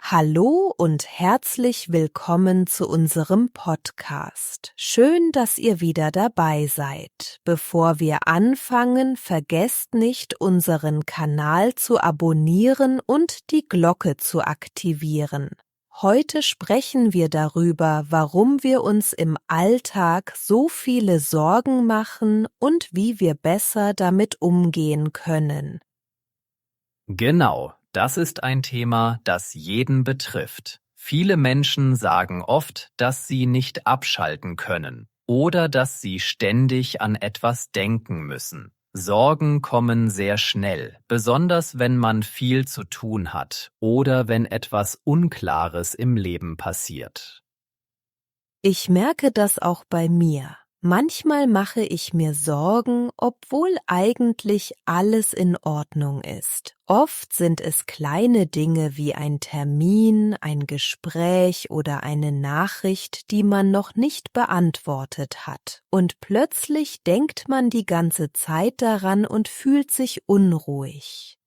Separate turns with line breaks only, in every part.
Hallo und herzlich willkommen zu unserem Podcast. Schön, dass ihr wieder dabei seid. Bevor wir anfangen, vergesst nicht, unseren Kanal zu abonnieren und die Glocke zu aktivieren. Heute sprechen wir darüber, warum wir uns im Alltag so viele Sorgen machen und wie wir besser damit umgehen können.
Genau, das ist ein Thema, das jeden betrifft. Viele Menschen sagen oft, dass sie nicht abschalten können oder dass sie ständig an etwas denken müssen. Sorgen kommen sehr schnell, besonders wenn man viel zu tun hat oder wenn etwas Unklares im Leben passiert.
Ich merke das auch bei mir. Manchmal mache ich mir Sorgen, obwohl eigentlich alles in Ordnung ist. Oft sind es kleine Dinge wie ein Termin, ein Gespräch oder eine Nachricht, die man noch nicht beantwortet hat. Und plötzlich denkt man die ganze Zeit daran und fühlt sich unruhig.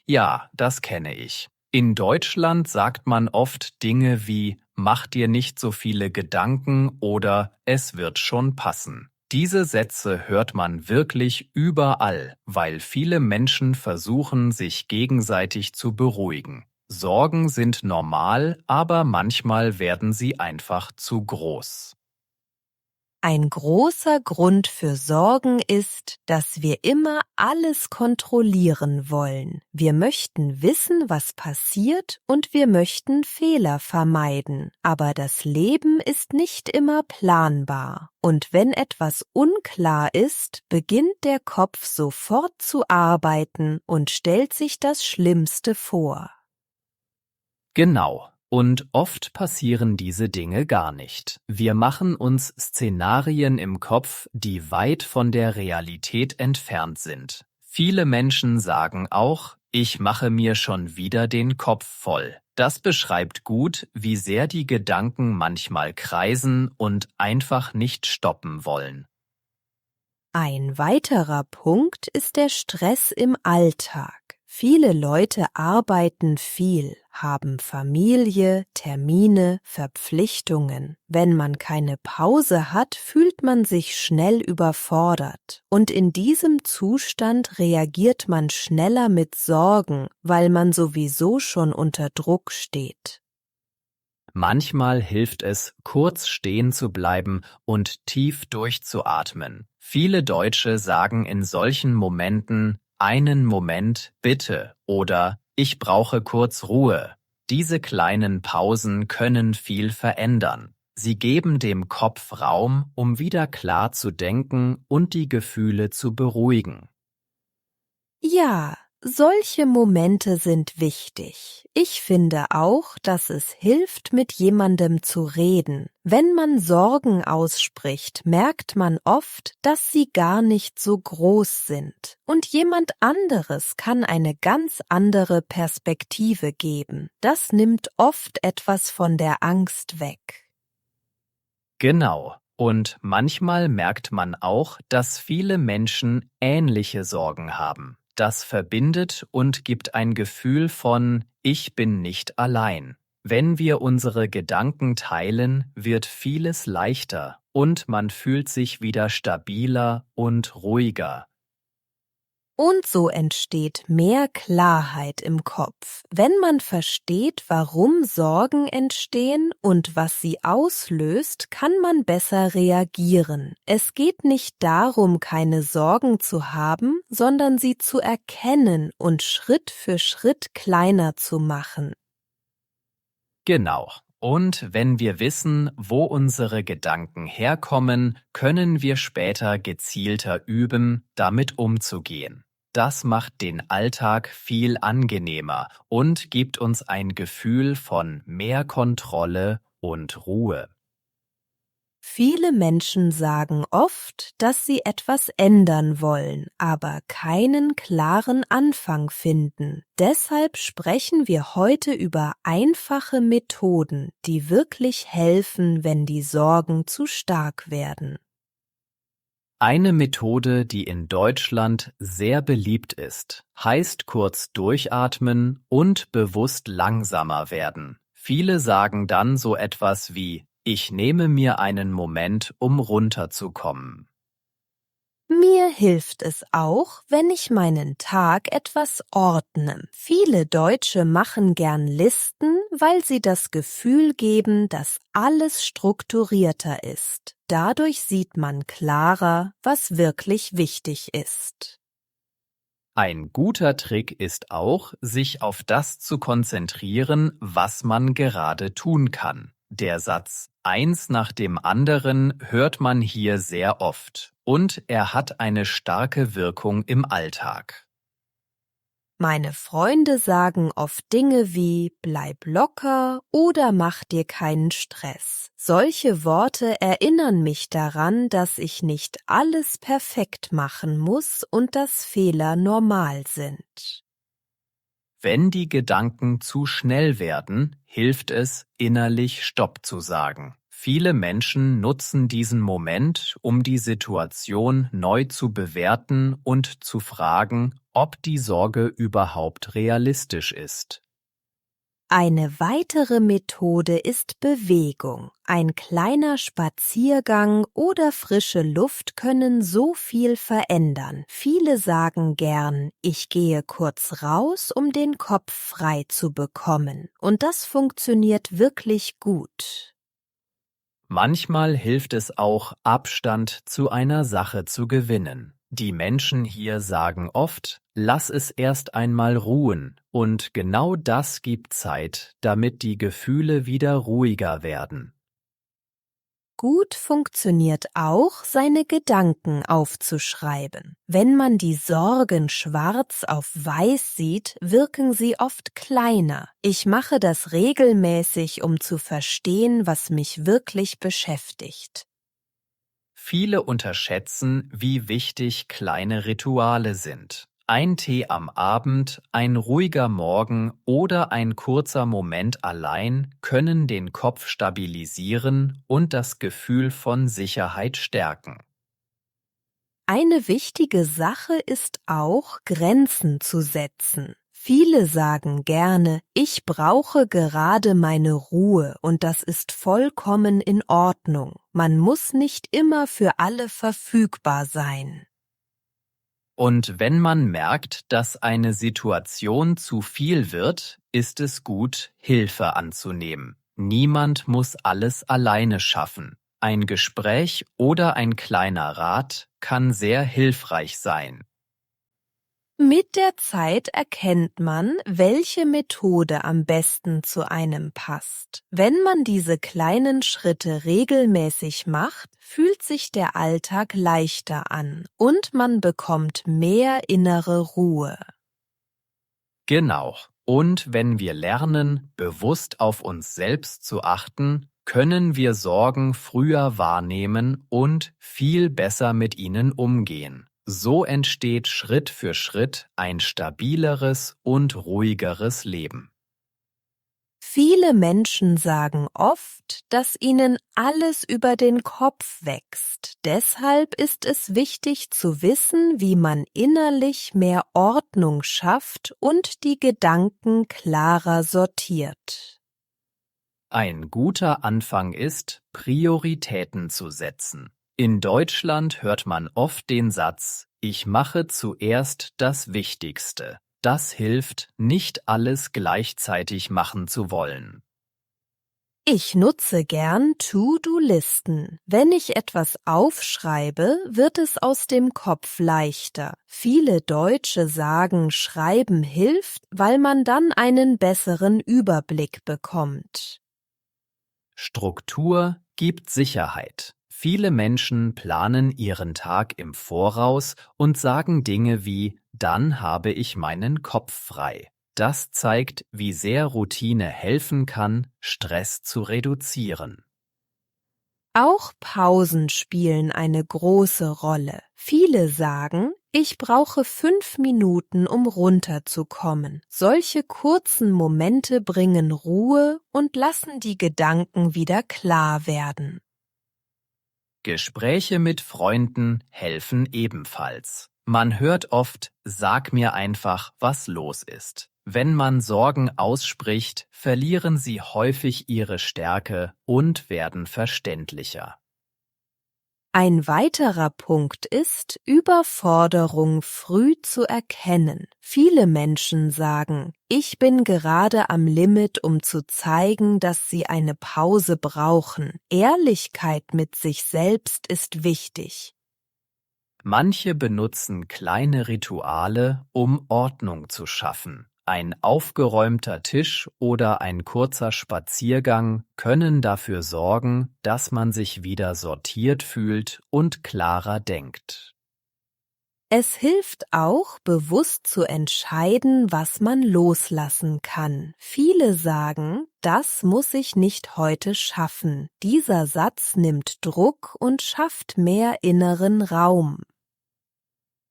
Ja, das kenne ich. In Deutschland sagt man oft Dinge wie „Mach dir nicht so viele Gedanken“ oder „Es wird schon passen“. Diese Sätze hört man wirklich überall, weil viele Menschen versuchen, sich gegenseitig zu beruhigen. Sorgen sind normal, aber manchmal werden sie einfach zu groß.
Ein großer Grund für Sorgen ist, dass wir immer alles kontrollieren wollen. Wir möchten wissen, was passiert, und wir möchten Fehler vermeiden. Aber das Leben ist nicht immer planbar. Und wenn etwas unklar ist, beginnt der Kopf sofort zu arbeiten und stellt sich das Schlimmste vor.
Genau. Und oft passieren diese Dinge gar nicht. Wir machen uns Szenarien im Kopf, die weit von der Realität entfernt sind. Viele Menschen sagen auch, ich mache mir schon wieder den Kopf voll. Das beschreibt gut, wie sehr die Gedanken manchmal kreisen und einfach nicht stoppen wollen.
Ein weiterer Punkt ist der Stress im Alltag. Viele Leute arbeiten viel, haben Familie, Termine, Verpflichtungen. Wenn man keine Pause hat, fühlt man sich schnell überfordert. Und in diesem Zustand reagiert man schneller mit Sorgen, weil man sowieso schon unter Druck steht.
Manchmal hilft es, kurz stehen zu bleiben und tief durchzuatmen. Viele Deutsche sagen in solchen Momenten „einen Moment, bitte“ oder „ich brauche kurz Ruhe“. Diese kleinen Pausen können viel verändern. Sie geben dem Kopf Raum, um wieder klar zu denken und die Gefühle zu beruhigen.
Ja, solche Momente sind wichtig. Ich finde auch, dass es hilft, mit jemandem zu reden. Wenn man Sorgen ausspricht, merkt man oft, dass sie gar nicht so groß sind. Und jemand anderes kann eine ganz andere Perspektive geben. Das nimmt oft etwas von der Angst weg.
Genau. Und manchmal merkt man auch, dass viele Menschen ähnliche Sorgen haben. Das verbindet und gibt ein Gefühl von „Ich bin nicht allein“. Wenn wir unsere Gedanken teilen, wird vieles leichter und man fühlt sich wieder stabiler und ruhiger.
Und so entsteht mehr Klarheit im Kopf, wenn man versteht, warum Sorgen entstehen und was sie auslöst, kann man besser reagieren. Es geht nicht darum, keine Sorgen zu haben, sondern sie zu erkennen und Schritt für Schritt kleiner zu machen.
Genau. Und wenn wir wissen, wo unsere Gedanken herkommen, können wir später gezielter üben, damit umzugehen. Das macht den Alltag viel angenehmer und gibt uns ein Gefühl von mehr Kontrolle und Ruhe.
Viele Menschen sagen oft, dass sie etwas ändern wollen, aber keinen klaren Anfang finden. Deshalb sprechen wir heute über einfache Methoden, die wirklich helfen, wenn die Sorgen zu stark werden.
Eine Methode, die in Deutschland sehr beliebt ist, heißt kurz durchatmen und bewusst langsamer werden. Viele sagen dann so etwas wie: Ich nehme mir einen Moment, um runterzukommen.
Mir hilft es auch, wenn ich meinen Tag etwas ordne. Viele Deutsche machen gern Listen, weil sie das Gefühl geben, dass alles strukturierter ist. Dadurch sieht man klarer, was wirklich wichtig ist.
Ein guter Trick ist auch, sich auf das zu konzentrieren, was man gerade tun kann. Der Satz „eins nach dem anderen" hört man hier sehr oft und er hat eine starke Wirkung im Alltag.
Meine Freunde sagen oft Dinge wie „bleib locker" oder „mach dir keinen Stress". Solche Worte erinnern mich daran, dass ich nicht alles perfekt machen muss und dass Fehler normal sind.
Wenn die Gedanken zu schnell werden, hilft es, innerlich Stopp zu sagen. Viele Menschen nutzen diesen Moment, um die Situation neu zu bewerten und zu fragen, ob die Sorge überhaupt realistisch ist.
Eine weitere Methode ist Bewegung. Ein kleiner Spaziergang oder frische Luft können so viel verändern. Viele sagen gern, ich gehe kurz raus, um den Kopf frei zu bekommen. Und das funktioniert wirklich gut.
Manchmal hilft es auch, Abstand zu einer Sache zu gewinnen. Die Menschen hier sagen oft, lass es erst einmal ruhen, und genau das gibt Zeit, damit die Gefühle wieder ruhiger werden.
Gut funktioniert auch, seine Gedanken aufzuschreiben. Wenn man die Sorgen schwarz auf weiß sieht, wirken sie oft kleiner. Ich mache das regelmäßig, um zu verstehen, was mich wirklich beschäftigt.
Viele unterschätzen, wie wichtig kleine Rituale sind. Ein Tee am Abend, ein ruhiger Morgen oder ein kurzer Moment allein können den Kopf stabilisieren und das Gefühl von Sicherheit stärken.
Eine wichtige Sache ist auch, Grenzen zu setzen. Viele sagen gerne, ich brauche gerade meine Ruhe und das ist vollkommen in Ordnung. Man muss nicht immer für alle verfügbar sein.
Und wenn man merkt, dass eine Situation zu viel wird, ist es gut, Hilfe anzunehmen. Niemand muss alles alleine schaffen. Ein Gespräch oder ein kleiner Rat kann sehr hilfreich sein.
Mit der Zeit erkennt man, welche Methode am besten zu einem passt. Wenn man diese kleinen Schritte regelmäßig macht, fühlt sich der Alltag leichter an und man bekommt mehr innere Ruhe.
Genau. Und wenn wir lernen, bewusst auf uns selbst zu achten, können wir Sorgen früher wahrnehmen und viel besser mit ihnen umgehen. So entsteht Schritt für Schritt ein stabileres und ruhigeres Leben.
Viele Menschen sagen oft, dass ihnen alles über den Kopf wächst. Deshalb ist es wichtig zu wissen, wie man innerlich mehr Ordnung schafft und die Gedanken klarer sortiert.
Ein guter Anfang ist, Prioritäten zu setzen. In Deutschland hört man oft den Satz: Ich mache zuerst das Wichtigste. Das hilft, nicht alles gleichzeitig machen zu wollen.
Ich nutze gern To-Do-Listen. Wenn ich etwas aufschreibe, wird es aus dem Kopf leichter. Viele Deutsche sagen, Schreiben hilft, weil man dann einen besseren Überblick bekommt.
Struktur gibt Sicherheit. Viele Menschen planen ihren Tag im Voraus und sagen Dinge wie: Dann habe ich meinen Kopf frei. Das zeigt, wie sehr Routine helfen kann, Stress zu reduzieren.
Auch Pausen spielen eine große Rolle. Viele sagen, ich brauche 5 Minuten, um runterzukommen. Solche kurzen Momente bringen Ruhe und lassen die Gedanken wieder klar werden.
Gespräche mit Freunden helfen ebenfalls. Man hört oft, sag mir einfach, was los ist. Wenn man Sorgen ausspricht, verlieren sie häufig ihre Stärke und werden verständlicher.
Ein weiterer Punkt ist, Überforderung früh zu erkennen. Viele Menschen sagen, ich bin gerade am Limit, um zu zeigen, dass sie eine Pause brauchen. Ehrlichkeit mit sich selbst ist wichtig.
Manche benutzen kleine Rituale, um Ordnung zu schaffen. Ein aufgeräumter Tisch oder ein kurzer Spaziergang können dafür sorgen, dass man sich wieder sortiert fühlt und klarer denkt.
Es hilft auch, bewusst zu entscheiden, was man loslassen kann. Viele sagen, das muss ich nicht heute schaffen. Dieser Satz nimmt Druck und schafft mehr inneren Raum.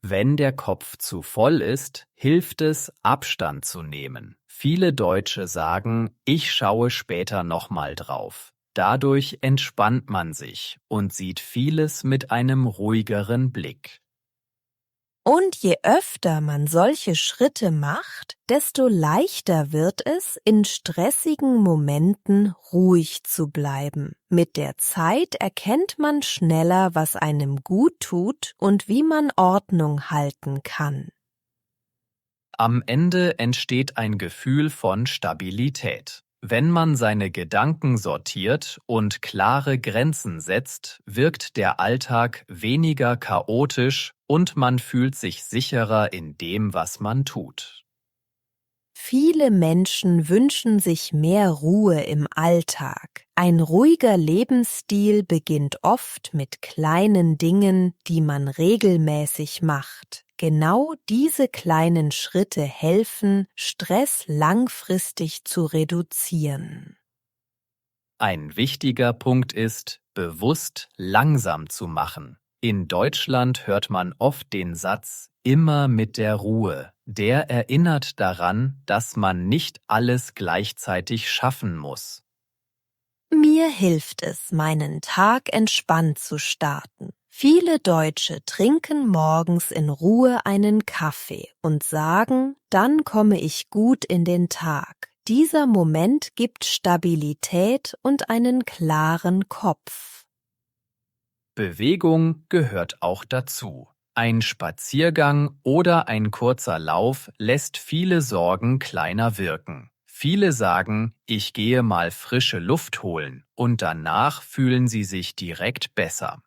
Wenn der Kopf zu voll ist, hilft es, Abstand zu nehmen. Viele Deutsche sagen, ich schaue später nochmal drauf. Dadurch entspannt man sich und sieht vieles mit einem ruhigeren Blick.
Und je öfter man solche Schritte macht, desto leichter wird es, in stressigen Momenten ruhig zu bleiben. Mit der Zeit erkennt man schneller, was einem gut tut und wie man Ordnung halten kann.
Am Ende entsteht ein Gefühl von Stabilität. Wenn man seine Gedanken sortiert und klare Grenzen setzt, wirkt der Alltag weniger chaotisch und man fühlt sich sicherer in dem, was man tut.
Viele Menschen wünschen sich mehr Ruhe im Alltag. Ein ruhiger Lebensstil beginnt oft mit kleinen Dingen, die man regelmäßig macht. Genau diese kleinen Schritte helfen, Stress langfristig zu reduzieren.
Ein wichtiger Punkt ist, bewusst langsam zu machen. In Deutschland hört man oft den Satz „immer mit der Ruhe“. Der erinnert daran, dass man nicht alles gleichzeitig schaffen muss.
Mir hilft es, meinen Tag entspannt zu starten. Viele Deutsche trinken morgens in Ruhe einen Kaffee und sagen, dann komme ich gut in den Tag. Dieser Moment gibt Stabilität und einen klaren Kopf.
Bewegung gehört auch dazu. Ein Spaziergang oder ein kurzer Lauf lässt viele Sorgen kleiner wirken. Viele sagen, ich gehe mal frische Luft holen und danach fühlen sie sich direkt besser.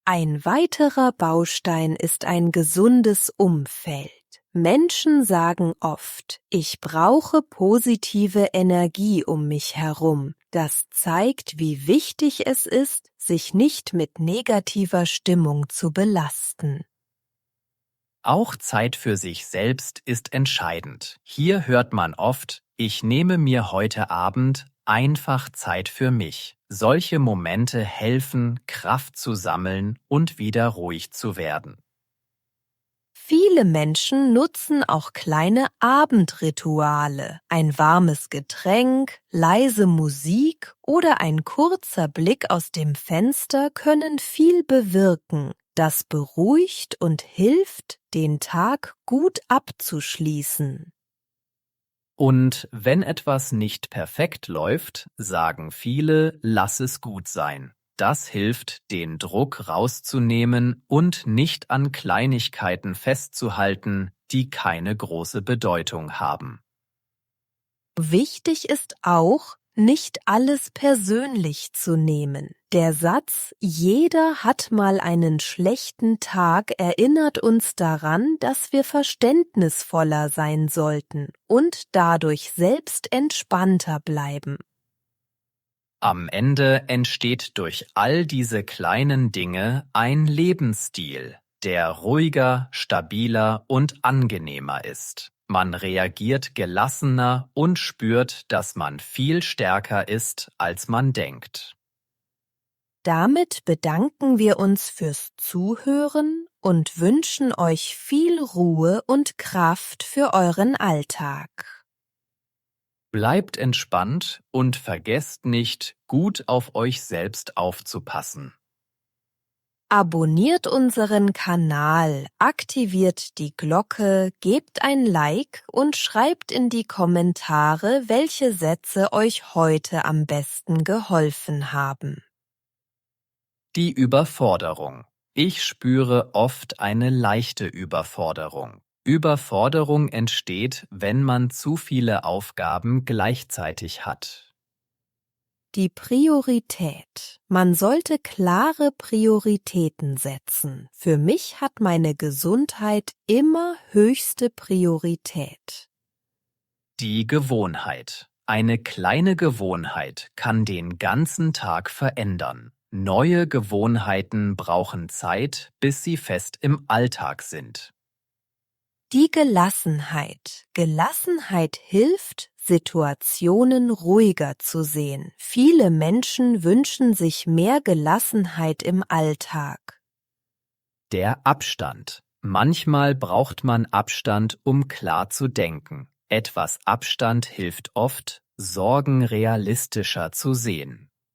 Ein weiterer Baustein ist ein gesundes Umfeld. Menschen sagen oft, ich brauche positive Energie um mich herum. Das zeigt, wie wichtig es ist, sich nicht mit negativer Stimmung zu belasten.
Auch Zeit für sich selbst ist entscheidend. Hier hört man oft, ich nehme mir heute Abend einfach Zeit für mich. Solche Momente helfen, Kraft zu sammeln und wieder ruhig zu werden.
Viele Menschen nutzen auch kleine Abendrituale. Ein warmes Getränk, leise Musik oder ein kurzer Blick aus dem Fenster können viel bewirken. Das beruhigt und hilft, den Tag gut abzuschließen.
Und wenn etwas nicht perfekt läuft, sagen viele, lass es gut sein. Das hilft, den Druck rauszunehmen und nicht an Kleinigkeiten festzuhalten, die keine große Bedeutung haben.
Wichtig ist auch, nicht alles persönlich zu nehmen. Der Satz, jeder hat mal einen schlechten Tag, erinnert uns daran, dass wir verständnisvoller sein sollten und dadurch selbst entspannter bleiben.
Am Ende entsteht durch all diese kleinen Dinge ein Lebensstil, der ruhiger, stabiler und angenehmer ist. Man reagiert gelassener und spürt, dass man viel stärker ist, als man denkt.
Damit bedanken wir uns fürs Zuhören und wünschen euch viel Ruhe und Kraft für euren Alltag.
Bleibt entspannt und vergesst nicht, gut auf euch selbst aufzupassen.
Abonniert unseren Kanal, aktiviert die Glocke, gebt ein Like und schreibt in die Kommentare, welche Sätze euch heute am besten geholfen haben.
Die Überforderung. Ich spüre oft eine leichte Überforderung. Überforderung entsteht, wenn man zu viele Aufgaben gleichzeitig hat.
Die Priorität. Man sollte klare Prioritäten setzen. Für mich hat meine Gesundheit immer höchste Priorität.
Die Gewohnheit. Eine kleine Gewohnheit kann den ganzen Tag verändern. Neue Gewohnheiten brauchen Zeit, bis sie fest im Alltag sind.
Die Gelassenheit. Gelassenheit hilft, Situationen ruhiger zu sehen. Viele Menschen wünschen sich mehr Gelassenheit im Alltag.
Der Abstand. Manchmal braucht man Abstand, um klar zu denken. Etwas Abstand hilft oft, Sorgen realistischer zu sehen.